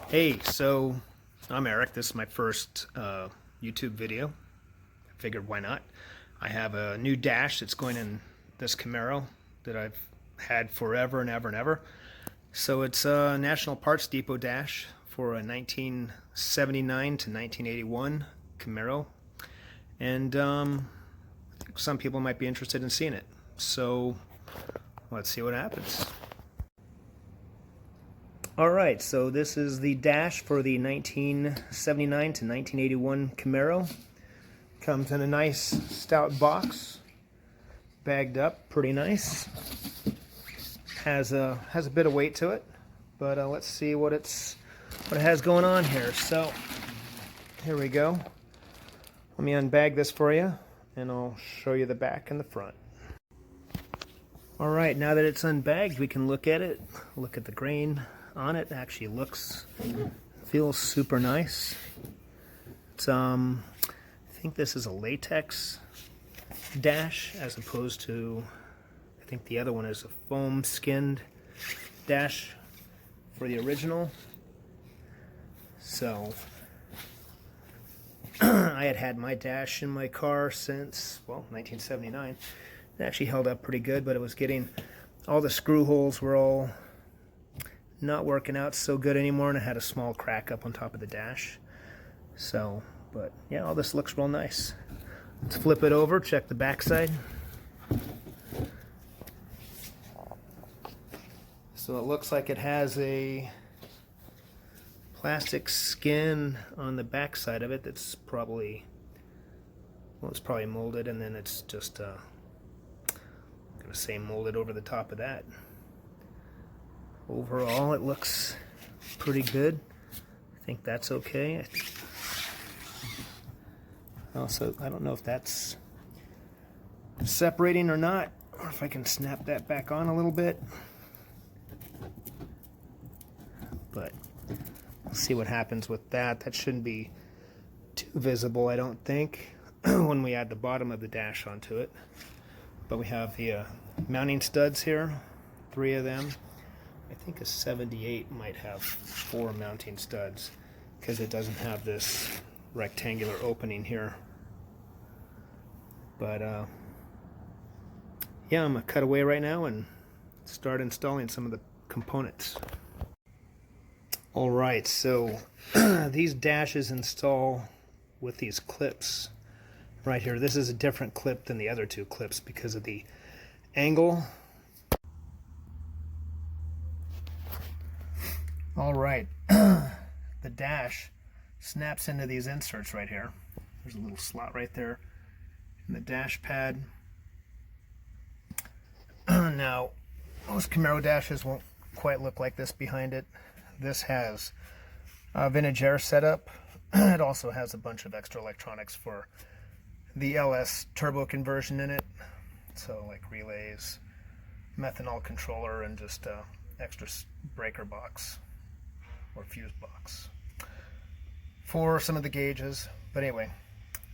Hey, so I'm Eric. This is my first YouTube video. I figured why not? I have a new dash that's going in this Camaro that I've had forever and ever and ever. So it's a National Parts Depot dash for a 1979 to 1981 Camaro. And some people might be interested in seeing it. So let's see what happens. Alright, so this is the dash for the 1979 to 1981 Camaro. Comes in a nice stout box, bagged up, pretty nice. Has a bit of weight to it, but let's see what it has going on here. So here we go. Let me unbag this for you, and I'll show you the back and the front. Alright, now that it's unbagged, we can look at it, look at the grain on it. Actually feels super nice. It's I think this is a latex dash as opposed to, I think the other one is a foam skinned dash for the original. So I had my dash in my car since, well, 1979. It actually held up pretty good, but it was getting, all the screw holes were all not working out so good anymore, and it had a small crack up on top of the dash. So, but yeah, all this looks real nice. Let's flip it over, check the backside. So it looks like it has a plastic skin on the backside of it that's probably, well, it's probably molded, and then it's just I'm gonna say molded over the top of that. Overall, it looks pretty good. I think that's okay. Also, I don't know if that's separating or not, or if I can snap that back on a little bit. But we'll see what happens with that. That shouldn't be too visible, I don't think, when we add the bottom of the dash onto it. But we have the mounting studs here, 3 of them. I think a 78 might have 4 mounting studs because it doesn't have this rectangular opening here. But yeah, I'm going to cut away right now and start installing some of the components. Alright, so these dashes install with these clips right here. This is a different clip than the other 2 clips because of the angle. Alright, the dash snaps into these inserts right here. There's a little slot right there in the dash pad. Now, most Camaro dashes won't quite look like this behind it. This has a vintage air setup. It also has a bunch of extra electronics for the LS turbo conversion in it. So like relays, methanol controller, and just extra breaker box or fuse box for some of the gauges. But anyway,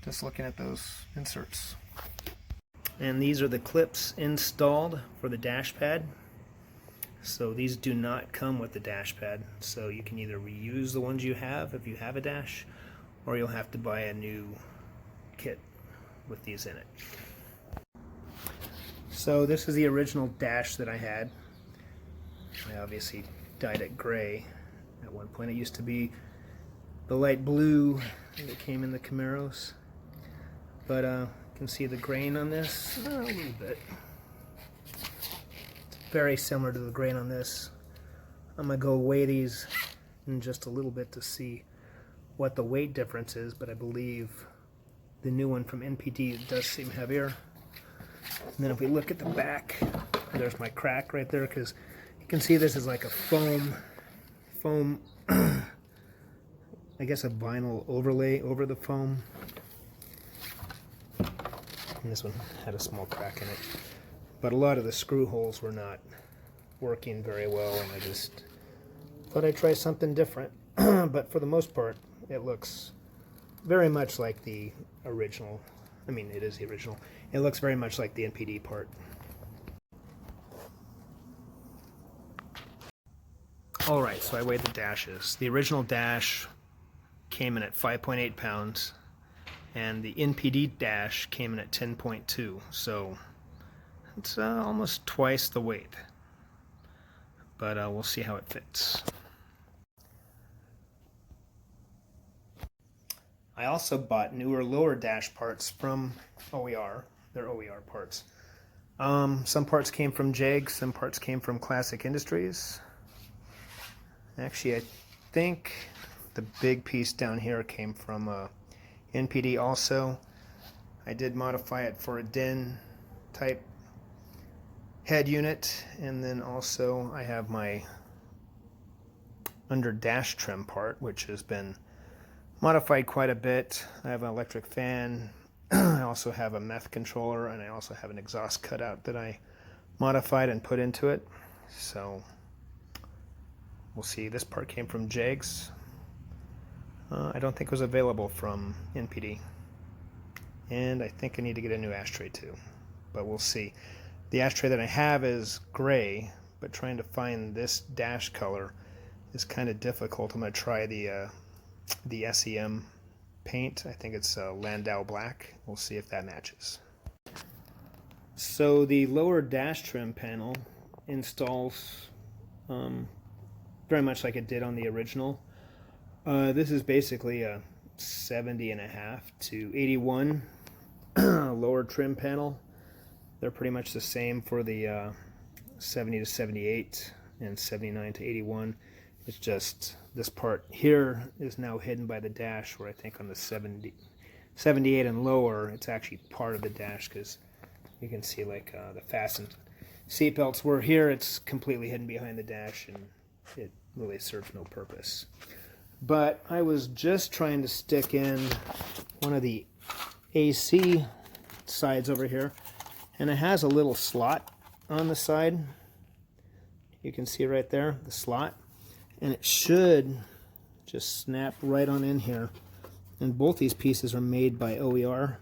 just looking at those inserts. And these are the clips installed for the dash pad. So these do not come with the dash pad, so you can either reuse the ones you have if you have a dash, or you'll have to buy a new kit with these in it. So this is the original dash that I had. I obviously dyed it gray. At one point it used to be the light blue that came in the Camaros. But you can see the grain on this a little bit. It's very similar to the grain on this. I'm going to go weigh these in just a little bit to see what the weight difference is, but I believe the new one from NPD does seem heavier. And then if we look at the back, there's my crack right there, because you can see this is like a foam, I guess a vinyl overlay over the foam. And this one had a small crack in it. But a lot of the screw holes were not working very well, and I just thought I'd try something different. But for the most part, it looks very much like the original. I mean, it is the original. It looks very much like the NPD part. Alright, so I weighed the dashes. The original dash came in at 5.8 pounds, and the NPD Dash came in at 10.2, so it's almost twice the weight. But we'll see how it fits. I also bought newer lower dash parts from OER. They're OER parts. Some parts came from JEG, some parts came from Classic Industries. Actually, I think the big piece down here came from NPD also. I did modify it for a DIN type head unit, and then also I have my under dash trim part, which has been modified quite a bit. I have an electric fan, I also have a meth controller, and I also have an exhaust cutout that I modified and put into it. So we'll see. This part came from JEGS. I don't think it was available from NPD. And I think I need to get a new ashtray too, but we'll see. The ashtray that I have is gray, but trying to find this dash color is kind of difficult. I'm going to try the SEM paint. I think it's Landau black. We'll see if that matches. So the lower dash trim panel installs very much like it did on the original. This is basically a 70.5 to 81 lower trim panel. They're pretty much the same for the 70 to 78 and 79 to 81. It's just this part here is now hidden by the dash, where I think on the 78 and lower, it's actually part of the dash, because you can see like the fastened seatbelts were here. It's completely hidden behind the dash, and it really serves no purpose. But I was just trying to stick in one of the AC sides over here, and it has a little slot on the side. You can see right there, the slot. And it should just snap right on in here. And both these pieces are made by OER.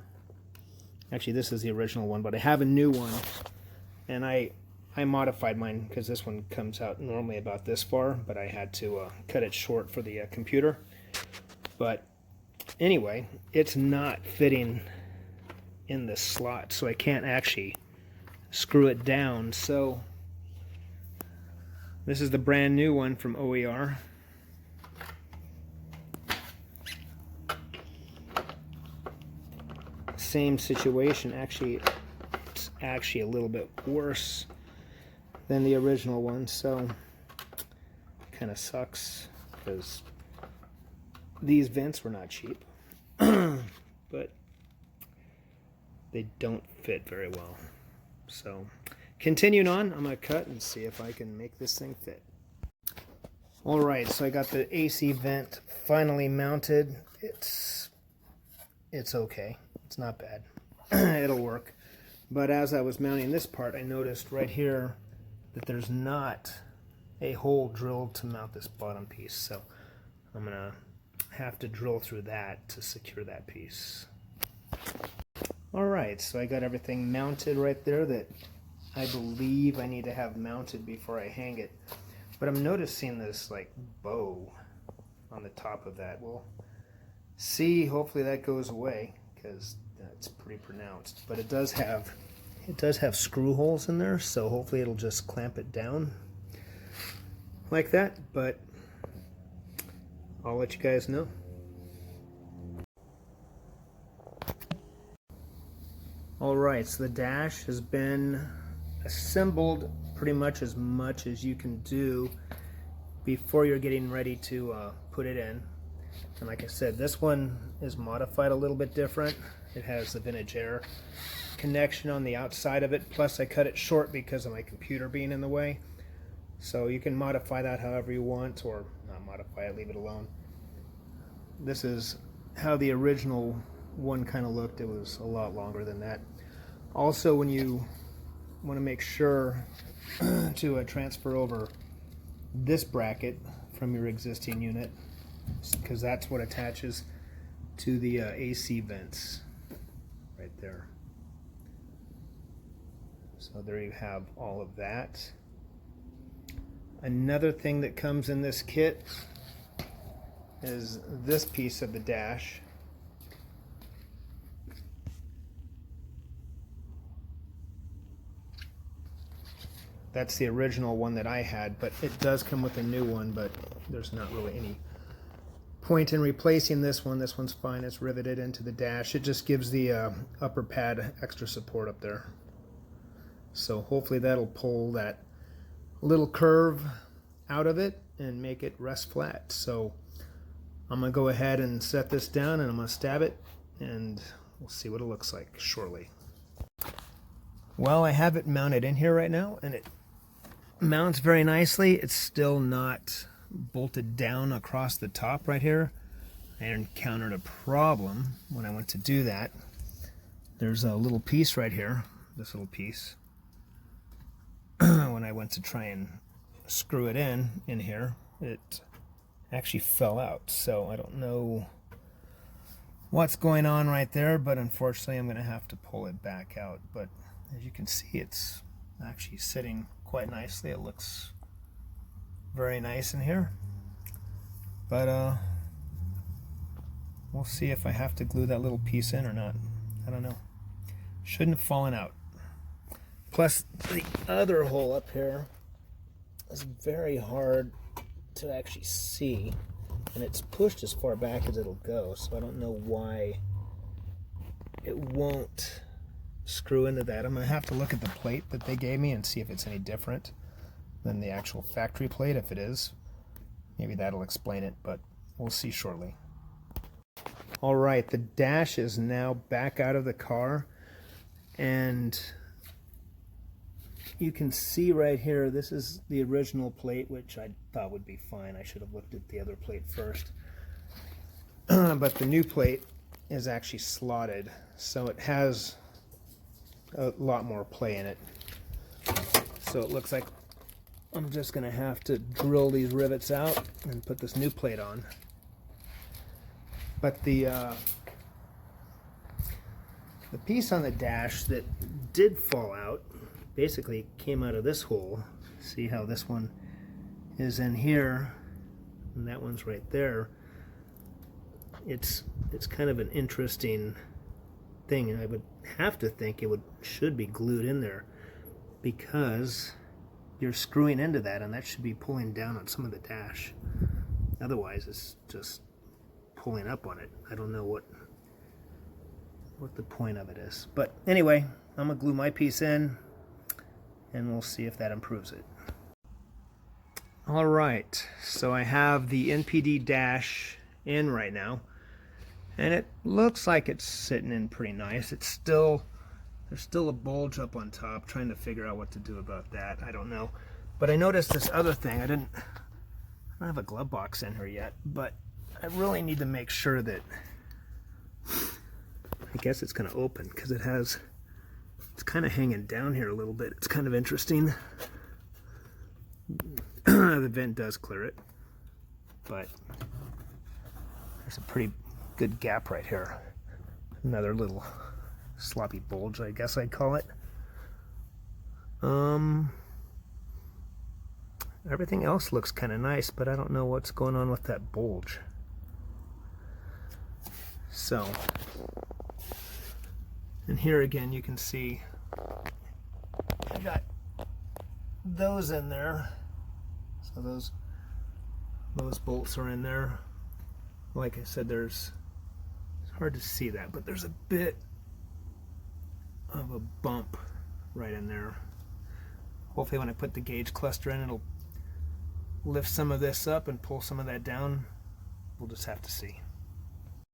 Actually, this is the original one, but I have a new one. And I modified mine because this one comes out normally about this far, but I had to cut it short for the computer. But anyway, it's not fitting in this slot, so I can't actually screw it down. So this is the brand new one from OER. Same situation. Actually, it's actually a little bit worse than the original one, so kind of sucks because these vents were not cheap, but they don't fit very well. So continuing on, I'm going to cut and see if I can make this thing fit. Alright, so I got the AC vent finally mounted. It's okay. It's not bad. It'll work. But as I was mounting this part, I noticed right here that there's not a hole drilled to mount this bottom piece. So I'm going to have to drill through that to secure that piece. Alright, so I got everything mounted right there that I believe I need to have mounted before I hang it. But I'm noticing this like bow on the top of that. We'll see, hopefully that goes away, because that's pretty pronounced. But it does have screw holes in there, so hopefully it'll just clamp it down like that. But I'll let you guys know. Alright, so the dash has been assembled pretty much as you can do before you're getting ready to put it in. And like I said, this one is modified a little bit different. It has the vintage air connection on the outside of it, plus I cut it short because of my computer being in the way. So you can modify that however you want, or not modify it, leave it alone. This is how the original one kind of looked. It was a lot longer than that. Also, when you want to make sure to transfer over this bracket from your existing unit, because that's what attaches to the AC vents right there. So there you have all of that. Another thing that comes in this kit is this piece of the dash. That's the original one that I had, but it does come with a new one, but there's not really any point in replacing this one. This one's fine. It's riveted into the dash. It just gives the upper pad extra support up there. So hopefully that'll pull that little curve out of it and make it rest flat. So I'm going to go ahead and set this down, and I'm going to stab it, and we'll see what it looks like shortly. Well, I have it mounted in here right now, and it mounts very nicely. It's still not bolted down across the top right here. I encountered a problem when I went to do that. There's a little piece right here, this little piece. When I went to try and screw it in here, it actually fell out. So I don't know what's going on right there, but unfortunately I'm going to have to pull it back out. But as you can see, it's actually sitting quite nicely. It looks very nice in here, but we'll see if I have to glue that little piece in or not. I don't know. Shouldn't have fallen out. Plus the other hole up here is very hard to actually see, and it's pushed as far back as it'll go, so I don't know why it won't screw into that. I'm going to have to look at the plate that they gave me and see if it's any different than the actual factory plate. If it is, maybe that'll explain it, but we'll see shortly. Alright, the dash is now back out of the car, and you can see right here, this is the original plate, which I thought would be fine. I should have looked at the other plate first. But the new plate is actually slotted, so it has a lot more play in it. So it looks like I'm just going to have to drill these rivets out and put this new plate on. But the piece on the dash that did fall out basically came out of this hole. See how this one is in here and that one's right there. It's kind of an interesting thing, and I would have to think it should be glued in there, because you're screwing into that, and that should be pulling down on some of the dash. Otherwise it's just pulling up on it. I don't know what the point of it is, but anyway, I'm gonna glue my piece in and we'll see if that improves it. Alright, so I have the NPD Dash in right now, and it looks like it's sitting in pretty nice. There's still a bulge up on top. Trying to figure out what to do about that. I don't know. But I noticed this other thing. I don't have a glove box in here yet, but I really need to make sure that, I guess it's going to open, because it's kind of hanging down here a little bit. It's kind of interesting. The vent does clear it, but there's a pretty good gap right here. Another little sloppy bulge, I guess I'd call it. Everything else looks kind of nice, but I don't know what's going on with that bulge. So, and here again you can see I got those in there. So those bolts are in there. Like I said, it's hard to see that, but there's a bit of a bump right in there. Hopefully when I put the gauge cluster in, it'll lift some of this up and pull some of that down. We'll just have to see.